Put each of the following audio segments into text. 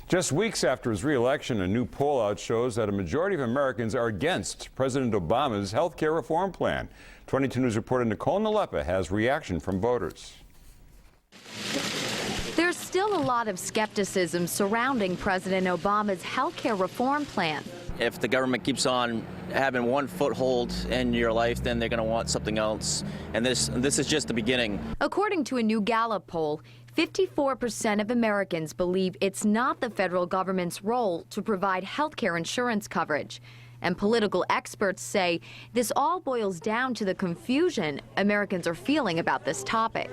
Just weeks after his re-election, a new poll out shows that a majority of Americans are against President Obama's health care reform plan. 22 News reporter Nicole Nalepa has reaction from voters. There's still a lot of skepticism surrounding President Obama's health care reform plan. If the government keeps on having one foothold in your life, then they're going to want something else. And this is just the beginning. According to a new Gallup poll, 54% of Americans believe it's not the federal government's role to provide health care insurance coverage. And political experts say this all boils down to the confusion Americans are feeling about this topic.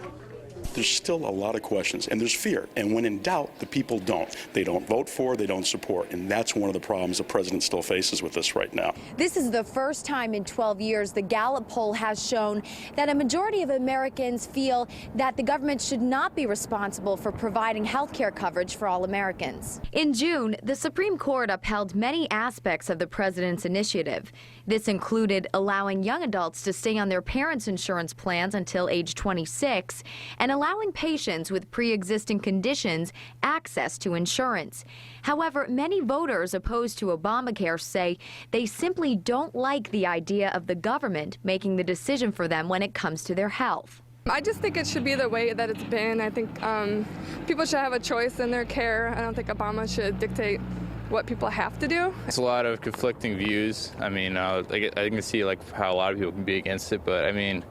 There's still a lot of questions, and there's fear. And when in doubt, the people don't. They don't vote for, they don't support. And that's one of the problems the president still faces with this right now. This is the first time in 12 years the Gallup poll has shown that a majority of Americans feel that the government should not be responsible for providing health care coverage for all Americans. In June, the Supreme Court upheld many aspects of the president's initiative. This included allowing young adults to stay on their parents' insurance plans until age 26 and allowing patients with pre-existing conditions access to insurance. However, many voters opposed to Obamacare say they simply don't like the idea of the government making the decision for them when it comes to their health. I just think it should be the way that it's been. I think people should have a choice in their care. I don't think Obama should dictate what people have to do. It's a lot of conflicting views. I mean, I can see how a lot of people can be against it, but I mean,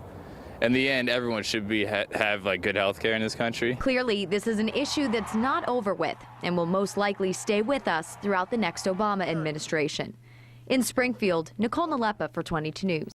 in the end, everyone should have good health care in this country. Clearly, this is an issue that's not over with and will most likely stay with us throughout the next Obama administration. In Springfield, Nicole Nalepa for 22 News.